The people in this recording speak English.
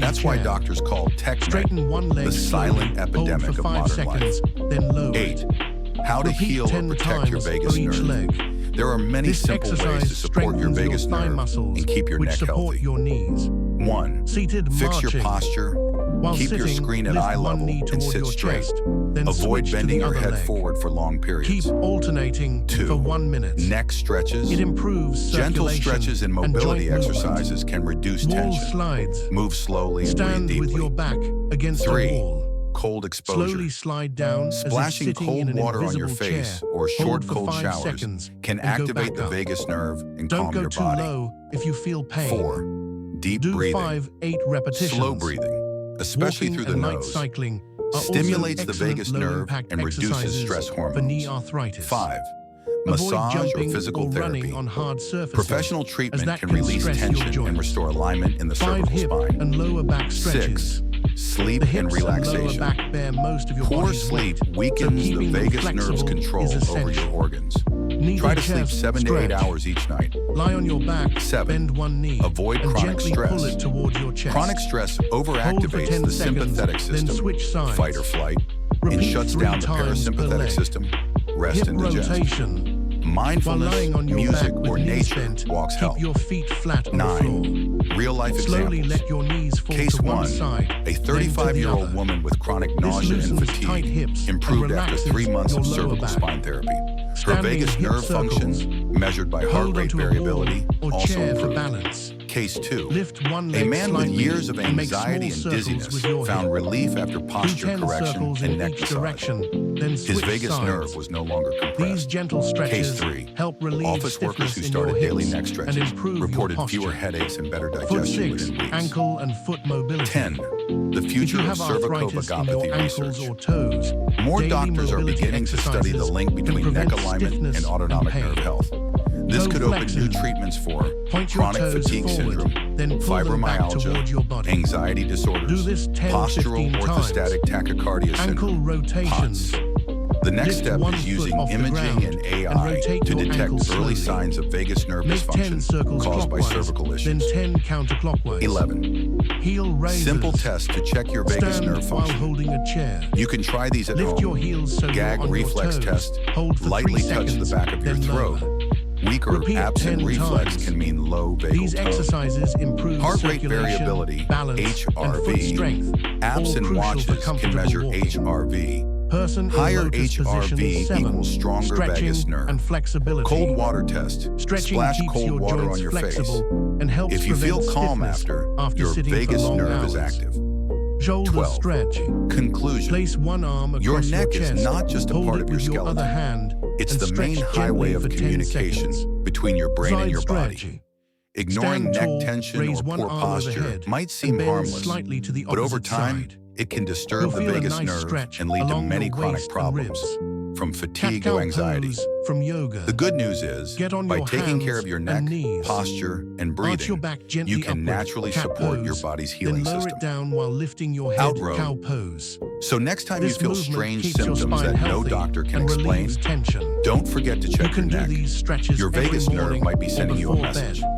body That's why jam. doctors call tech Straighten one leg the silent slowly. epidemic Hold for of 5 modern seconds, life. then lower 8. it. How to Repeat heal or 10 protect your times vagus for each nerve. leg. There are many This simple ways to exercise support your strengthens vagus your thigh nerve muscles, and keep your which neck support healthy. your knees. 1. Seated Fix marching. your posture. While Keep your sitting, screen at lift eye one level knee and toward sit your straight. chest, then Avoid switch to bending the your other head leg. forward for long periods. Keep alternating 2. for 1 minute. Neck stretches. It improves Gentle circulation stretches and mobility joint movement. exercises can reduce Wall tension. slides. Move slowly and Stand breathe with deeply. your back against 3. a wall. Cold exposure. Slowly slide down as if Splashing sitting cold in an water on your invisible face chair. or short Hold for cold 5 showers seconds can and go activate back the up. vagus nerve and Don't calm go your too body. low if you feel pain. 4. Deep Do breathing. 5-8 repetitions. Slow breathing, especially Walking through the and light nose, cycling are stimulates also the vagus excellent nerve low-impact and reduces exercises stress for knee hormones. arthritis. 5. Avoid Massage or jumping physical or therapy. running on hard surfaces, Professional as treatment that can can release stress your tension and joints. restore alignment in the 5 cervical hip spine. and lower back 6. stretches. Sleep The and hips and lower relaxation. back bear most of your Poor body's sleep weight, so weakens the keeping them vagus nerve's flexible control is over your essential. organs. Knee Try to to sleep chest 7 to 8 stretch. hours each night. Lie on your back, 7. bend one knee, Avoid and chronic gently stress. pull it toward your chest. Chronic stress Hold for overactivates 10 the seconds, sympathetic then system, switch sides. fight or flight, and Repeat shuts 3 down the times per parasympathetic leg. system, rest Hip and digest. rotation. While Mindfulness, lying on your music, back with or knees nature bent, walks keep health. your feet flat on the 9. floor. Real-life Slowly examples. let your knees fall Case to one 1. side, A then to the 35-year-old other. woman with chronic This nausea and loosens tight fatigue hips and improved after relaxes 3 months your of lower cervical back. spine therapy. Her Standing vagus hip nerve circles. function, measured by heart Hold rate onto a variability, wall or also chair for improved. balance. Case 2. Lift one A leg man with slightly years of and make anxiety small and circles with dizziness your found hip. relief after Do posture 10 correction circles and in neck each massage. direction, then His switch vagus sides. nerve was no longer These compressed. gentle stretches Case 3. help relieve Office workers stiffness who in started your daily hips neck and stretches improve reported your posture. fewer headaches and better Foot digestion 6. within weeks. Ankle and foot mobility. 10. The If you future of have arthritis in your cervicovagopathy ankles research. or toes, More daily doctors are mobility beginning to study the exercises link can between neck prevent alignment stiffness and autonomic and pain. nerve health. This Toe could open new flexing. treatments for Point your chronic toes fatigue forward, syndrome, then pull them back toward your fibromyalgia, body. anxiety disorders, Do this 10, postural 15 orthostatic tachycardia Ankle syndrome, rotations. POTS. The next Lift step one is foot using off the imaging ground and and AI rotate to your detect ankle slowly. early signs of vagus nerve Make 10 dysfunction circles caused by clockwise, cervical then issues. 10 counterclockwise. 11. Heel raises. Simple test to check your vagus Stand nerve while function. holding a chair. You can try these at Lift home. your heels so Gag you're on reflex your toes. test. Hold for Lightly 3 touch seconds, the back of your then throat. lower. Weak or Repeat absent 10 reflex times. can mean low vagal These tone. exercises improve Heart rate circulation, variability, balance, and foot HRV, strength. apps all and crucial for watches can comfortable measure walking. HRV. Person in Higher lotus position HRV 7. equals stronger Stretching vagus nerve. and flexibility. Cold water test. Stretching Splash keeps cold your water joints on your face. flexible and helps If you feel prevent calm stiffness after, your sitting for vagus long nerve hours. is active. Shoulder 12. stretch. Conclusion. Place one arm across Your neck is chest. not just a Hold part it of your with your skeleton. other hand. It's and the stretch main gently highway of for 10 communication seconds. between your brain and Side your body. stretch. Ignoring Stand neck tall, tension raise or one poor arm posture overhead, might seem and bend harmless, slightly to the but over opposite time, side. it can disturb You'll the feel a vagus nice nerve stretch and lead to along many your chronic waist and problems, ribs. from fatigue Cat-cow to anxiety. pose from yoga. The good news is, Get on by your taking care hands of your and neck, knees. posture, and Arch your breathing, back gently you can upward, naturally cat support your pose, body's healing then lower system. it down while lifting your head, Outrow. cow pose. So next time This you feel movement strange keeps your symptoms spine that no healthy doctor can and explain, relieves tension. don't forget to You check your can do neck. these stretches Your every vagus nerve morning might be or sending you a before message. bed.